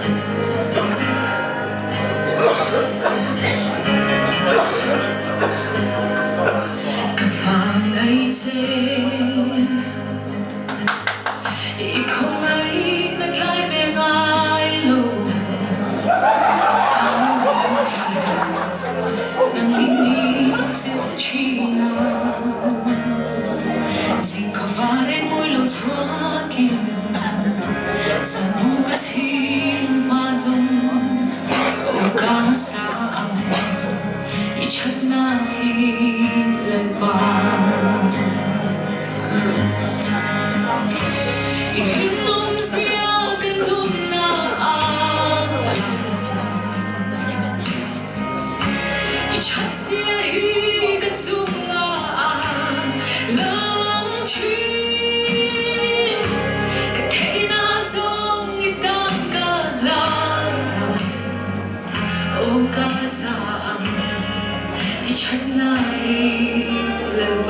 Kapag ikaw ay nag-live ay low nanginginig sa China Singkawarin mo'y lutwakin sa mugating mazong o kasaang ichag na hilagpan Ihinom siya gandun na ichag siya higat sungaan langchin Katay na song itang kalang o kasaang ichag na hilagpan